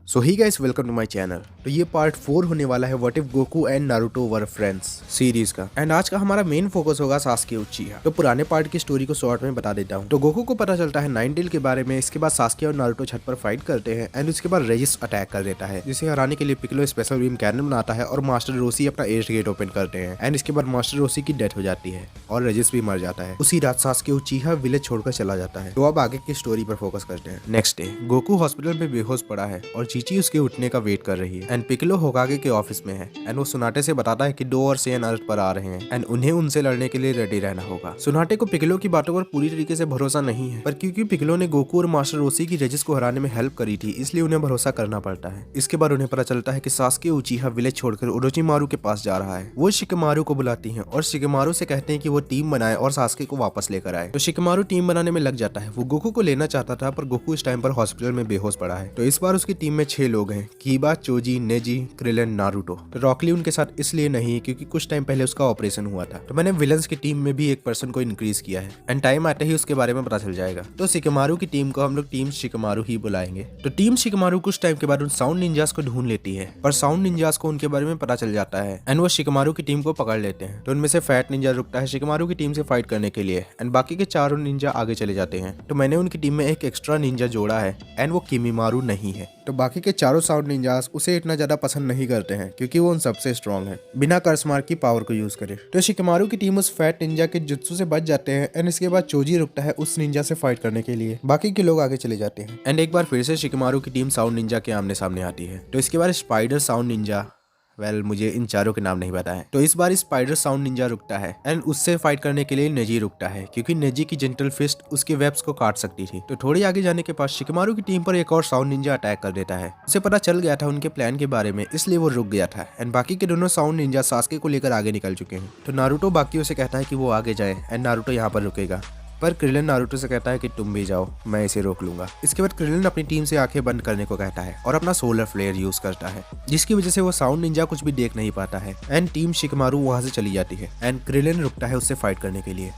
So hi guys welcome to my channel. तो ये part 4 होने वाला है what if Goku and Naruto vs friends series का। एंड आज का हमारा मेन फोकस होगा सास्के उचिहा। तो पुराने पार्ट की स्टोरी को शॉर्ट में बता देता हूँ। तो गोकू को पता चलता है नाइन टेल के बारे में। इसके बाद सास्के और नारुतो छत पर फाइट करते हैं एंड उसके बाद रेजिस अटैक कर देता है, जिसे हराने के लिए पिक्कोलो स्पेशल बीम कैनन बनाता है और मास्टर रोसी अपना एज गेट ओपन करते हैं। एंड इसके बाद मास्टर रोसी की डेथ हो जाती है और रेजिस भी मर जाता है। उसी रात सास्के उचिहा विलेज छोड़कर चला जाता है। तो अब आगे की स्टोरी पर फोकस करते हैं। नेक्स्ट डे गोकू हॉस्पिटल में बेहोश पड़ा है और चीची उसके उठने का वेट कर रही है। एंड पिक्कोलो होकागे के ऑफिस में है एंड वो सुनाटे से बताता है कि डो और सेन अर्थ पर आ रहे हैं एंड उन्हें उनसे लड़ने के लिए रेडी रहना होगा। सुनाटे को पिक्कोलो की बातों पर पूरी तरीके से भरोसा नहीं है, पर क्योंकि पिक्कोलो ने गोकू और मास्टर रोसी की रेजिस को हराने में हेल्प करी थी, इसलिए उन्हें भरोसा करना पड़ता है। इसके बाद उन्हें पता चलता है कि सास्के उचिहा विलेज छोड़कर ओरोचिमारू के पास जा रहा है। वो शिकमारू को बुलाती है और शिकमारू से कहते हैं कि वो टीम बनाए और सास्के को वापस लेकर आए। तो शिकमारू टीम बनाने में लग जाता है। वो गोकू को लेना चाहता था, पर गोकू इस टाइम पर हॉस्पिटल में बेहोश पड़ा है। तो इस बार उसकी टीम में 6 लोग हैं, कीबा, चोजी, नेजी, क्रिलन, नारुतो। तो रॉकली उनके साथ इसलिए नहीं क्योंकि कुछ टाइम पहले उसका ऑपरेशन हुआ था। तो मैंने विलन्स की टीम में भी एक पर्सन को इंक्रीज किया है एंड टाइम आते ही उसके बारे में पता चल जाएगा। तो शिकमारू की टीम को हम लोग टीम शिकमारू ही बुलाएंगे। तो टीम शिकमारू कुछ टाइम के बाद उन साउंड निंजास को ढूंढ लेती है, पर साउंड निंजास को उनके बारे में पता चल जाता है एंड वो शिकमारू की टीम को पकड़ लेते हैं। तो उनमें से फैट निंजा रुकता है शिकमारू की टीम से फाइट करने के लिए एंड बाकी के चारों निंजा आगे चले जाते हैं। तो मैंने उनकी टीम में एक एक्स्ट्रा निंजा जोड़ा है एंड वो किमीमारू नहीं है। तो बाकी के चारों साउंड निंजास उसे इतना ज्यादा पसंद नहीं करते हैं क्योंकि वो उन सबसे स्ट्रॉन्ग है, बिना कर्स मार्क की पावर को यूज करे। तो शिकमारू की टीम उस फैट निंजा के जुत्सु से बच जाते हैं एंड इसके बाद चोजी रुकता है उस निंजा से फाइट करने के लिए। बाकी के लोग आगे चले जाते हैं एंड एक बार फिर से शिकमारू की टीम साउंड निंजा के आमने सामने आती है। तो इसके बाद स्पाइडर साउंड निंजा, मुझे इन चारों के नाम नहीं पता है। तो इस बार स्पाइडर साउंड निंजा रुकता है एंड उससे फाइट करने के लिए नेजी रुकता है क्योंकि नेजी की जेंटल फिस्ट उसके वेब्स को काट सकती थी। तो थोड़ी आगे जाने के बाद शिकमारू की टीम पर एक और साउंड निंजा अटैक कर देता है। उसे पता चल गया था उनके प्लान के बारे में, इसलिए वो रुक गया था एंड बाकी के दोनों साउंड निंजा सास्के को लेकर आगे निकल चुके हैं। तो नारुतो बाकियों से कहता है कि वो आगे जाए एंड नारुतो यहाँ पर रुकेगा, पर क्रिलन नारुतो से कहता है कि तुम भी जाओ, मैं इसे रोक लूंगा। इसके बाद क्रिलन अपनी टीम से आंखें बंद करने को कहता है और अपना सोलर फ्लेयर यूज करता है, जिसकी वजह से वो साउंड निंजा कुछ भी देख नहीं पाता है एंड टीम शिकमारू वहां से चली जाती है एंड क्रिलन रुकता है उससे फाइट करने के लिए।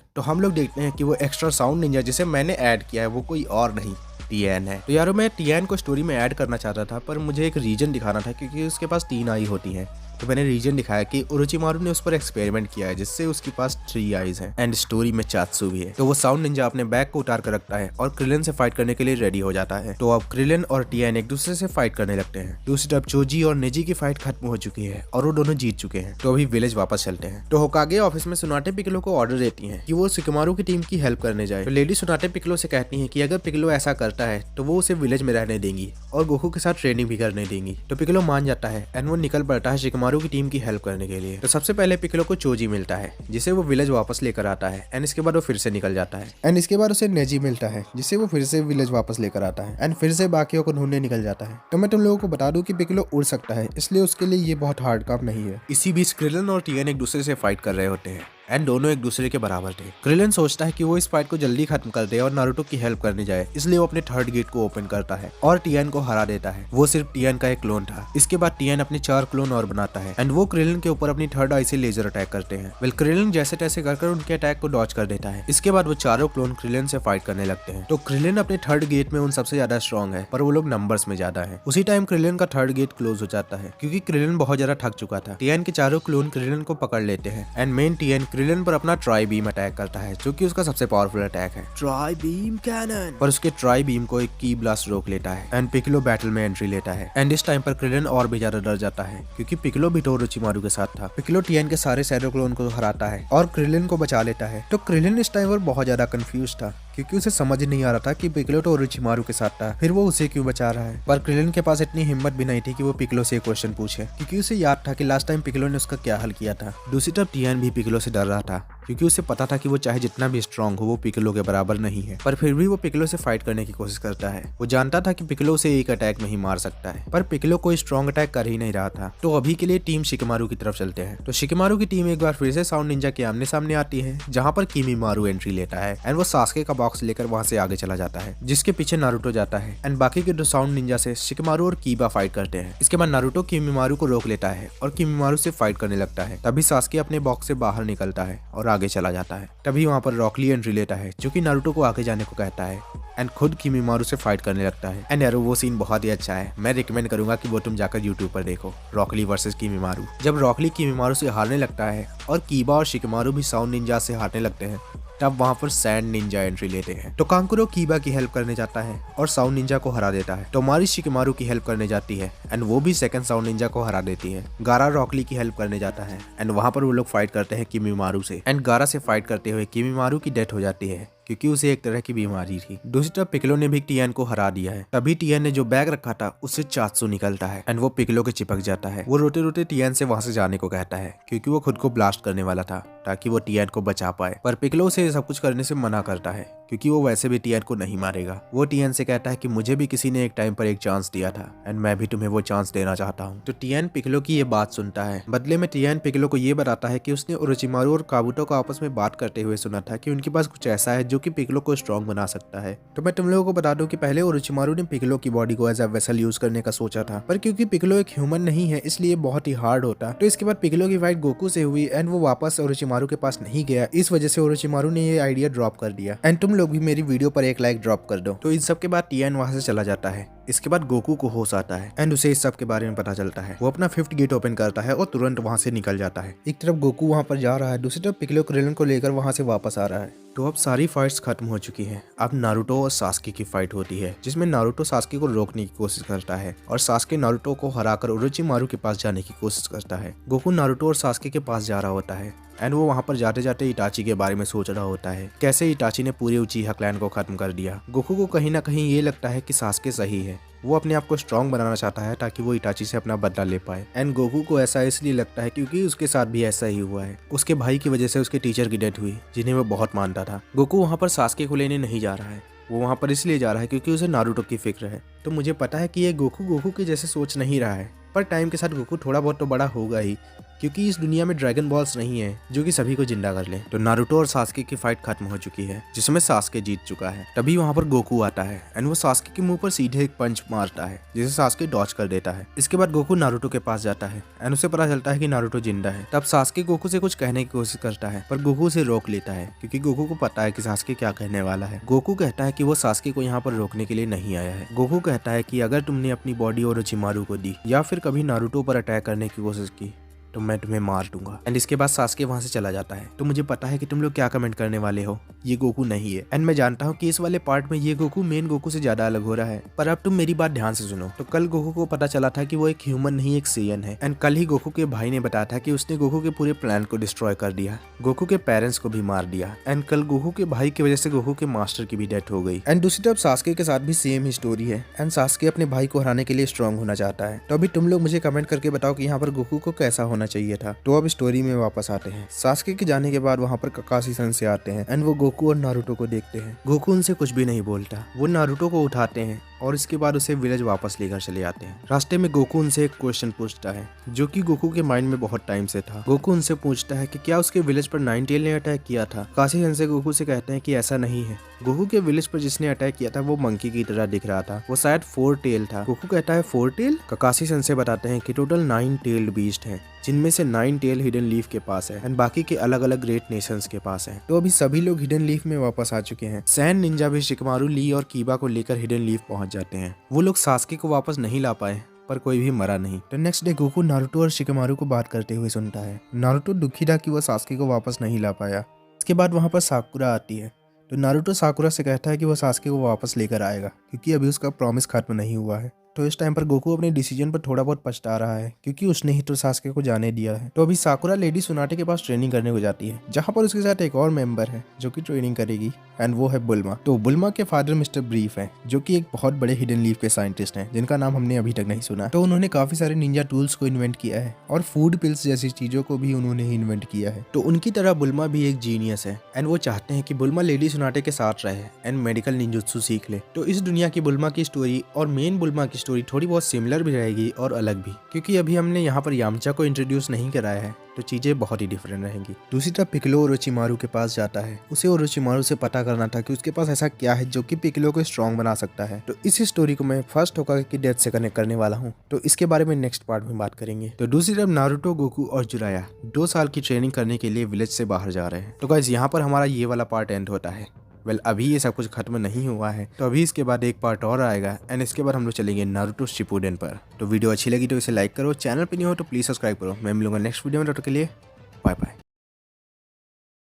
तो हम लोग देखते हैं कि वो एक्स्ट्रा साउंड निंजा जिसे मैंने ऐड किया है वो कोई और नहीं, टियान है। तो यारो मैं टियान को स्टोरी में ऐड करना चाहता था, पर मुझे एक रीजन दिखाना था क्योंकि उसके पास 3 आई होती हैं। तो मैंने रीजन दिखाया कि ओरोचिमारू ने उस पर एक्सपेरिमेंट किया है जिससे उसके पास 3 आईज हैं एंड स्टोरी में चात्सु भी है। तो वो साउंड निंजा अपने बैग को उतार कर रखता है और क्रिलन से फाइट करने के लिए रेडी हो जाता है। तो अब क्रिलन और टियान एक दूसरे से फाइट करने लगते हैं। दूसरी तरफ चोजी और नेजी की फाइट खत्म हो चुकी है और वो दोनों जीत चुके हैं। तो अभी विलेज वापस चलते हैं। तो होकागे ऑफिस में सुनाटे पिक्कोलो को ऑर्डर देती है कि वो शिकमारू की टीम की हेल्प करने जाए। तो लेडी सुनाटे पिक्कोलो से कहती है कि अगर पिक्कोलो ऐसा करता है तो वो उसे विलेज में रहने देंगी और गोकू के साथ ट्रेनिंग भी करने देंगी। तो पिक्कोलो मान जाता है एंड वो निकल पड़ता है शिकमारू की टीम की हेल्प करने के लिए। तो सबसे पहले पिक्कोलो को चोजी मिलता है जिसे वो विलेज वापस लेकर आता है एंड इसके बाद वो फिर से निकल जाता है एंड इसके बाद उसे नेजी मिलता है जिसे वो फिर से विलेज वापस लेकर आता है एंड फिर से बाकियों को ढूंढने निकल जाता है। तो मैं तुम लोगों को बता दूं कि पिक्कोलो उड़ सकता है, इसलिए उसके लिए ये बहुत हार्ड काम नहीं है। इसी बीच क्रिलन और टियान एक दूसरे से फाइट कर रहे होते हैं एंड दोनों एक दूसरे के बराबर थे। क्रिलन सोचता है कि वो इस फाइट को जल्दी खत्म कर दे और नारुतो की हेल्प करने जाए, इसलिए वो अपने थर्ड गेट को ओपन करता है और टियान को हरा देता है। वो सिर्फ टियान का एक क्लोन था। इसके बाद टियान अपने 4 क्लोन और बनाता है एंड वो क्रिलन के ऊपर अपनी थर्ड आई से लेजर अटैक करते हैं। वेल क्रिलन जैसे तैसे कर उनके अटैक को डॉज कर देता है। इसके बाद वो चारों क्लोन क्रिलन से फाइट करने लगते हैं। तो क्रिलन अपने थर्ड गेट में उन सबसे ज्यादा स्ट्रॉन्ग है, पर वो लोग नंबर्स में ज्यादा है। उसी टाइम क्रिलन का थर्ड गेट क्लोज हो जाता है क्योंकि क्रिलन बहुत ज्यादा थक चुका था। टियान के चारों क्लोन क्रिलन को पकड़ लेते हैं एंड मेन टियान क्रिलन पर अपना ट्राई बीम अटैक करता है जो कि उसका सबसे पावरफुल अटैक है, ट्राई बीम कैनन। पर उसके ट्राई बीम को एक की ब्लास्ट रोक लेता है एंड पिक्कोलो बैटल में एंट्री लेता है एंड इस टाइम पर क्रिलन और भी ज्यादा डर जाता है क्योंकि पिक्कोलो भी तो ओरोचिमारू के साथ था। पिक्कोलो टियान के सारे शैडो क्लोन को हराता है और क्रिलन को बचा लेता है। तो क्रिलन इस टाइम पर बहुत ज्यादा कंफ्यूज था क्योंकि उसे समझ नहीं आ रहा था कि पिक्कोलो तो ओरोचिमारू के साथ था, फिर वो उसे क्यों बचा रहा है। पर क्रिलन के पास इतनी हिम्मत भी नहीं थी कि वो पिक्कोलो से क्वेश्चन पूछे क्योंकि उसे याद था कि लास्ट टाइम पिक्कोलो ने उसका क्या हल किया था। दूसरी तरफ टियान भी पिक्कोलो से डर रहा था क्योंकि उसे पता था कि वो चाहे जितना भी स्ट्रांग हो वो पिक्कोलो के बराबर नहीं है, पर फिर भी वो पिक्कोलो से फाइट करने की कोशिश करता है। वो जानता था कि पिक्कोलो उसे एक अटैक में ही मार सकता है, पर पिक्कोलो कोई स्ट्रॉन्ग अटैक कर ही नहीं रहा था। तो अभी के लिए टीम शिकमारू की तरफ चलते हैं। तो शिकमारू की टीम एक बार फिर से साउंड निंजा के आमने सामने आती है जहाँ पर किमीमारू एंट्री लेता है एंड वो सास्के का बॉक्स लेकर वहाँ से आगे चला जाता है जिसके पीछे नारुतो जाता है एंड बाकी के 2 साउंड निंजा से शिकमारू और कीबा फाइट करते हैं। इसके बाद नारुतो किमीमारू को रोक लेता है और किमीमारू से फाइट करने लगता है। तभी सास्के अपने बॉक्स से बाहर निकलता है और आगे चला जाता है। तभी वहाँ पर रॉकली एंट्री लेता है जो कि नारुतो को आगे जाने को कहता है एंड खुद किमीमारू से फाइट करने लगता है। एंड यार वो सीन बहुत ही अच्छा है, मैं रिकमेंड करूंगा कि वो तुम जाकर यूट्यूब पर देखो। रॉक ली वर्सेस किमीमारू। जब रॉक ली किमीमारू से हारने लगता है और कीबा और शिकमारू भी साउंड निंजा से हारने लगते हैं, तब वहां पर सैंड निंजा एंट्री लेते हैं। तो कांकुरो कीबा की हेल्प करने जाता है और साउंड निंजा को हरा देता है। तो मारी शिकमारू की हेल्प करने जाती है एंड वो भी सेकंड साउंड निंजा को हरा देती है। गारा रॉकली की हेल्प करने जाता है एंड वहां पर वो लोग फाइट करते हैं किमीमारू से। एंड गारा से फाइट करते हुए किमीमारू की डेथ हो जाती है क्योंकि उसे एक तरह की बीमारी थी। दूसरी तरफ पिकलो ने भी टियन को हरा दिया है। तभी टियन ने जो बैग रखा था उससे चात्सू निकलता है एंड वो पिकलो के चिपक जाता है। वो रोते रोते टियन से वहां से जाने को कहता है क्योंकि वो खुद को ब्लास्ट करने वाला था ताकि वो टियन को बचा पाए, पर पिकलो उसे सब कुछ करने से मना करता है क्योंकि वो वैसे भी टियन को नहीं मारेगा। वो टियन से कहता है कि मुझे भी किसी ने एक टाइम पर एक चांस दिया था एंड मैं भी तुम्हें वो चांस देना चाहता हूँ। तो टियन पिकलो की ये बात सुनता है। बदले में टियन पिकलो को ये बताता है कि उसने ओरोचिमारू और काबुटो को आपस में बात करते हुए सुना था कि उनके पास कुछ ऐसा है जो कि पिकलो को स्ट्रॉन्ग बना सकता है। तो मैं तुम लोगों को बता दूं कि पहले ओरोचिमारू ने पिकलो की बॉडी को एज अ वेसल यूज करने का सोचा था, पर क्योंकि पिकलो एक ह्यूमन नहीं है इसलिए बहुत ही हार्ड होता। तो इसके बाद पिकलो की फाइट गोकू से हुई एंड वो वापस ओरोचिमारू के पास नहीं गया। इस वजह से ओरोचिमारू ने ये आइडिया ड्रॉप कर दिया। एंड तुम लोग भी मेरी वीडियो पर एक लाइक ड्रॉप कर दो। तो इन सब के बाद टियन वहां से चला जाता है। इसके बाद गोकू को होश आता है एंड उसे इस सब के बारे में पता चलता है। वो अपना 5th गेट ओपन करता है और तुरंत वहां से निकल जाता है। एक तरफ गोकू वहां पर जा रहा है, दूसरी तरफ पिकलो क्रिलन को लेकर वहां से वापस आ रहा है। तो अब सारी फाइट्स खत्म हो चुकी हैं। अब नारुतो और सास्के की फाइट होती है जिसमें नारुतो सास्के को रोकने की कोशिश करता है और सास्के नारुतो को हराकर ओरोचिमारू के पास जाने की कोशिश करता है। गोकू नारुतो और सास्के के पास जा रहा होता है एंड वो वहां पर जाते जाते इटाची के बारे में सोच रहा होता है, कैसे इटाची ने पूरे उचीहा क्लैन को खत्म कर दिया। गोकू को कहीं ना कहीं ये लगता है कि सास्के सही है। वो अपने आप को स्ट्रॉन्ग बनाना चाहता है ताकि वो इटाची से अपना बदला ले पाए। एंड गोकू को ऐसा इसलिए लगता है क्योंकि उसके साथ भी ऐसा ही हुआ है। उसके भाई की वजह से उसके टीचर की डेथ हुई जिन्हें वो बहुत मानता था। गोकू वहां पर सास्के को लेने नहीं जा रहा है, वो वहां पर इसलिए जा रहा है क्योंकि उसे नारुतो की फिक्र है। तो मुझे पता है कि ये गोकू के जैसे सोच नहीं रहा है, पर टाइम के साथ गोकू थोड़ा बहुत तो बड़ा होगा ही, क्योंकि इस दुनिया में ड्रैगन बॉल्स नहीं है जो कि सभी को जिंदा कर ले। तो नारुतो और सास्के की फाइट खत्म हो चुकी है जिसमें सास्के जीत चुका है। तभी वहां पर गोकू आता है एंड वो सास्के के मुंह पर सीधे एक पंच मारता है जिसे सास्के डॉज कर देता है। इसके बाद गोकू नारुतो के पास जाता है एंड उसे पता चलता है कि नारुतो जिंदा है। तब सास्के गोकू से कुछ कहने की कोशिश करता है पर गोकू उसे रोक लेता है क्योंकि गोकू को पता है कि सास्के क्या कहने वाला है। गोकू कहता है कि वो सास्के को यहाँ पर रोकने के लिए नहीं आया है। गोकू कहता है कि अगर तुमने अपनी बॉडी ओरोचिमारू को दी या फिर कभी नारुतो पर अटैक करने की कोशिश की तो मैं तुम्हें मार दूंगा। एंड इसके बाद सास्के वहां से चला जाता है। तो मुझे पता है कि तुम लोग क्या कमेंट करने वाले हो, ये गोकू नहीं है। एंड मैं जानता हूँ कि इस वाले पार्ट में ये गोकू मेन गोकू से ज्यादा अलग हो रहा है, पर अब तुम मेरी बात ध्यान से सुनो। तो कल गोकू को पता चला था कि वो एक ह्यूमन नहीं एक सेयन है। एंड कल ही गोकू के भाई ने बताया था कि उसने गोकू के पूरे प्लान को डिस्ट्रॉय कर दिया, गोकू के पेरेंट्स को भी मार दिया। एंड कल गोकू के भाई की वजह से गोकू के मास्टर की भी डेथ हो गई। एंड दूसरी तरफ सास्के के साथ भी सेम ही स्टोरी है एंड सास्के अपने भाई को हराने के लिए स्ट्रॉन्ग होना चाहता है। तो अभी तुम लोग मुझे कमेंट करके बताओ कि यहाँ पर गोकू को कैसा होना चाहिए था। तो अब स्टोरी में वापस आते हैं। सास्के के जाने के बाद वहाँ पर ककाशी सेंसेई आते हैं एंड वो गोकू और नारुतो को देखते हैं। गोकू उनसे कुछ भी नहीं बोलता, वो नारुतो को उठाते हैं और इसके बाद उसे विलेज वापस लेकर चले आते हैं। रास्ते में गोकू उनसे एक क्वेश्चन पूछता है जो कि गोकू के माइंड में बहुत टाइम से था। गोकू उनसे पूछता है कि क्या उसके विलेज पर नाइन टेल ने अटैक किया था। काशी सेंसेई गोकू से कहते हैं कि ऐसा नहीं है, गोकू के विलेज पर जिसने अटैक किया था वो मंकी की तरह दिख रहा था, वो शायद 4 टेल था। गोकू कहता है 4 टेल। काशी सेंसेई बताते हैं कि टोटल 9 टेल्ड बीस्ट है जिनमें से 9 टेल हिडन लीफ के पास है एंड बाकी के अलग अलग ग्रेट नेशंस के पास है। तो अभी सभी लोग हिडन लीफ में वापस आ चुके हैं। सैंड निंजा भी शिकमारू, ली और कीबा को लेकर हिडन लीफ पहुंच जाते हैं। वो लोग सास्के को वापस नहीं ला पाए पर कोई भी मरा नहीं। तो नेक्स्ट डे गोकू नारुतो और शिकमारू को बात करते हुए सुनता है। नारुतो दुखी था कि वो सास्के को वापस नहीं ला पाया। इसके बाद वहाँ पर साकुरा आती है। तो नारुतो साकुरा से कहता है कि वो सास्के को वापस लेकर आएगा क्योंकि अभी उसका प्रॉमिस खत्म नहीं हुआ है। तो इस टाइम पर गोकू अपने डिसीजन पर थोड़ा बहुत पछता रहा है क्योंकि उसने ही तो सास्के को जाने दिया है। तो अभी साकुरा लेडी सुनाटे के पास ट्रेनिंग करने को जाती है जहाँ पर उसके साथ एक और मेंबर है जो कि ट्रेनिंग करेगी एंड वो है बुल्मा। तो बुल्मा के फादर मिस्टर ब्रीफ हैं जो कि एक बहुत बड़े हिडन लीफ के साइंटिस्ट हैं जिनका नाम हमने अभी तक नहीं सुना। तो उन्होंने काफी सारे निंजा टूल्स को इन्वेंट किया है और फूड पिल्स जैसी चीजों को भी उन्होंने ही इन्वेंट किया है। तो उनकी तरह बुल्मा भी एक जीनियस है एंड वो चाहते हैं कि बुल्मा लेडी सुनाटे के साथ रहे एंड मेडिकल निंजुत्सु सीख ले। तो इस दुनिया की बुल्मा की स्टोरी और मेन बुल्मा की स्टोरी थोड़ी बहुत सिमिलर भी रहेगी और अलग भी, क्योंकि अभी हमने यहाँ पर यामचा को इंट्रोड्यूस नहीं कराया है तो चीजें बहुत ही डिफरेंट रहेंगी। दूसरी तरफ पिकलो ओरोचिमारू के पास जाता है। उसे ओरोचिमारू से पता करना था कि उसके पास ऐसा क्या है जो कि पिकलो को स्ट्रॉन्ग बना सकता है। तो इस स्टोरी को मैं फर्स्ट होकागे की डेथ से कनेक्ट करने वाला हूँ, तो इसके बारे में नेक्स्ट पार्ट में बात करेंगे। तो दूसरी तरफ नारुतो, गोकू और जुराया 2 साल की ट्रेनिंग करने के लिए विलेज से बाहर जा रहे हैं। तो गाइस यहाँ पर हमारा ये वाला पार्ट एंड होता है। वेल अभी ये सब कुछ खत्म नहीं हुआ है, तो अभी इसके बाद एक पार्ट और आएगा एंड इसके बाद हम लोग चलेंगे नारुतो शिपुडेन पर। तो वीडियो अच्छी लगी तो इसे लाइक करो, चैनल पे नहीं हो तो प्लीज सब्सक्राइब करो। मैं मिलूंगा नेक्स्ट वीडियो में, तब तक के लिए बाय बाय।